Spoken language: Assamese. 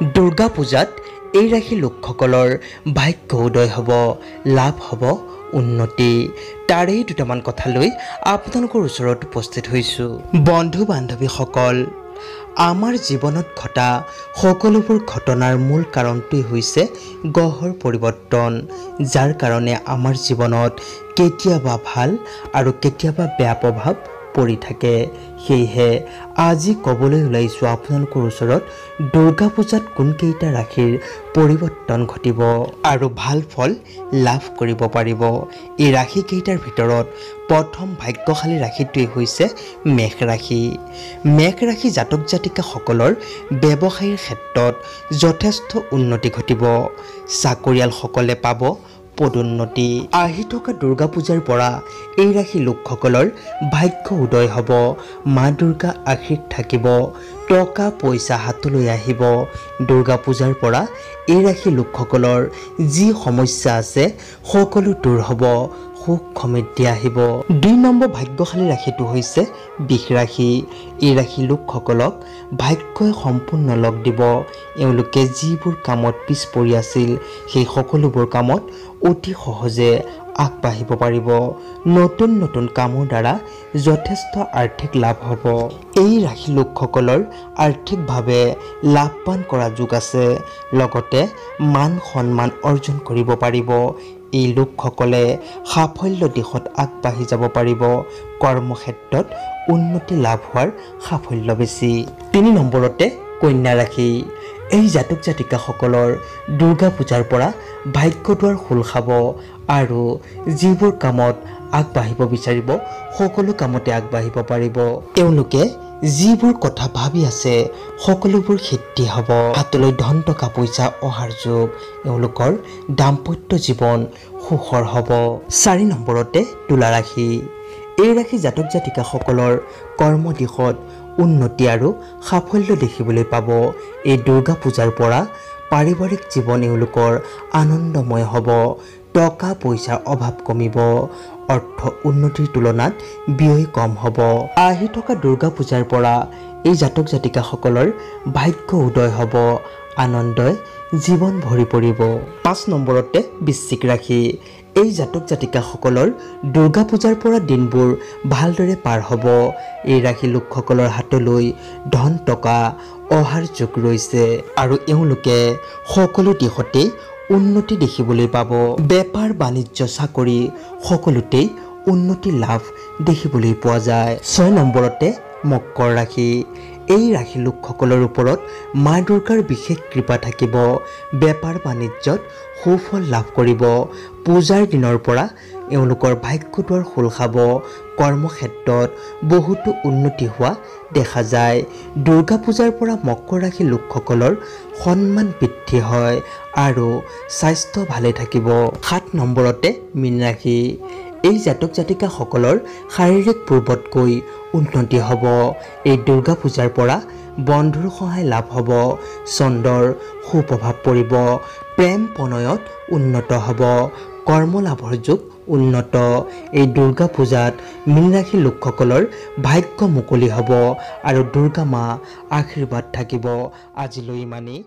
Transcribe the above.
দুৰ্গা পূজাত এই ৰাশি লোকসকলৰ ভাগ্য উদয় হ'ব, লাভ হ'ব, উন্নতি। তাৰেই দুটামান কথা লৈ আপোনালোকৰ ওচৰত উপস্থিত হৈছোঁ। বন্ধু বান্ধৱীসকল, আমাৰ জীৱনত ঘটা সকলোবোৰ ঘটনাৰ মূল কাৰণটোৱেই হৈছে গ্ৰহৰ পৰিৱৰ্তন, যাৰ কাৰণে আমাৰ জীৱনত কেতিয়াবা ভাল আৰু কেতিয়াবা বেয়া প্ৰভাৱ পৰি থাকে। সেয়েহে আজি ক'বলৈ ওলাইছোঁ আপোনালোকৰ ওচৰত দুৰ্গা পূজাত কোনকেইটা ৰাশিৰ পৰিৱৰ্তন ঘটিব আৰু ভাল ফল লাভ কৰিব পাৰিব। এই ৰাশিকেইটাৰ ভিতৰত প্ৰথম ভাগ্যশালী ৰাশিটোৱেই হৈছে মেষ ৰাশি। মেষ ৰাশি জাতক জাতিকাসকলৰ ব্যৱসায়ৰ ক্ষেত্ৰত যথেষ্ট উন্নতি ঘটিব। চাকৰিয়ালসকলে পাব পদোন্নতি। আহি থকা দুৰ্গা পূজাৰ পৰা এই ৰাশি লোকসকলৰ ভাগ্য উদয় হ'ব, মা দুৰ্গা আশীৰ্বাদ থাকিব, টকা পইচা হাতলৈ আহিব। দুৰ্গা পূজাৰ পৰা এই ৰাশি লোকসকলৰ যি সমস্যা আছে সকলো দূৰ হ'ব, সুখ সমৃদ্ধি আহিব। ২ নম্বৰ ভাগ্যশালী ৰাশিটো হৈছে বৃষ ৰাশি। এই ৰাশি লোকসকলক ভাগ্যই সম্পূৰ্ণ লগ দিব। এওঁলোকে যিবোৰ কামত পিছ পৰি আছিল সেই সকলোবোৰ কামত অতি সহজে আগবাঢ়িব পাৰিব। নতুন নতুন কামৰ দ্বাৰা যথেষ্ট আৰ্থিক লাভ হ'ব। এই ৰাশি লোকসকলৰ আৰ্থিকভাৱে লাভৱান কৰা যোগ আছে, লগতে মান সন্মান অৰ্জন কৰিব পাৰিব। এই লোকসকলে সাফল্য দিশত আগবাঢ়ি যাব পাৰিব। কৰ্মক্ষেত্ৰত উন্নতি লাভ হোৱাৰ সাফল্য বেছি। ৩ নম্বৰতে কন্যা ৰাশি। এই জাতক জাতিকাসকলৰ দুৰ্গা পূজাৰ পৰা ভাগ্য দুৱাৰ খোল খাব আৰু যিবোৰ কামত আগবাঢ়িব বিচাৰিব সকলো কামতে আগবাঢ়িব পাৰিব। এওঁলোকে যিবোৰ কথা ভাবি আছে সকলোবোৰ সিদ্ধি হ'ব। হাতলৈ ধন টকা পইচা অহাৰ যোগ। এওঁলোকৰ দাম্পত্য জীৱন সুখৰ হ'ব। ৪ নম্বৰতে তুলা ৰাশি। এই ৰাশি জাতক জাতিকাসকলৰ কৰ্ম দিশত উন্নতি আৰু সাফল্য দেখিবলৈ পাব। এই দুৰ্গা পূজাৰ পৰা পাৰিবাৰিক জীৱন এওঁলোকৰ আনন্দময় হ'ব। টকা পইচাৰ অভাৱ কমিব। অৰ্থ উন্নতিৰ তুলনাত ব্যয় কম হ'ব। আহি থকা দুৰ্গা পূজাৰ পৰা এই জাতক জাতিকাসকলৰ ভাগ্য উদয় হ'ব, আনন্দই জীৱন ভৰি পৰিব। ৫ নম্বৰতে বৃশ্চিক ৰাশি। এই জাতক জাতিকাসকলৰ দুৰ্গা পূজাৰ পৰা দিনবোৰ ভালদৰে পাৰ হ'ব। এই ৰাশি লোকসকলৰ হাতলৈ ধন টকা অহাৰ যোগ ৰৈছে আৰু এওঁলোকে সকলো দিশতেই উন্নতি দেখিবলৈ পাব। বেপাৰ বাণিজ্য চাকৰি সকলোতেই উন্নতি লাভ দেখিবলৈ পোৱা যায়। ৬ নম্বৰতে মকৰ ৰাশি। এই ৰাশি লোকসকলৰ ওপৰত মা দুৰ্গাৰ বিশেষ কৃপা থাকিব। বেপাৰ বাণিজ্যত সুফল লাভ কৰিব। পূজাৰ দিনৰ পৰা এওঁলোকৰ ভাগ্য দুৱাৰ খোল খাব। কৰ্মক্ষেত্ৰত বহুতো উন্নতি হোৱা দেখা যায়। দুৰ্গা পূজাৰ পৰা মকৰ ৰাশি লোকসকলৰ সন্মান বৃদ্ধি হয় আৰু স্বাস্থ্য ভালে থাকিব। ৭ নম্বৰতে মীন ৰাশি। এই জাতক জাতিকাসকলৰ শাৰীৰিক পূৰ্বতকৈ উন্নতি হ'ব। এই দুৰ্গা পূজাৰ পৰা বন্ধুৰ সহায় লাভ হ'ব। চন্দ্ৰৰ সুপ্ৰভাৱ পৰিব। প্ৰেম প্ৰণয়ত উন্নত হ'ব। কৰ্মলাভৰ যোগ উন্নত। এই দুৰ্গা পূজাত মীন ৰাশি লোকসকলৰ ভাগ্য মুকলি হ'ব আৰু দুৰ্গা মা আশীৰ্বাদ থাকিব। আজিলৈ ইমানেই।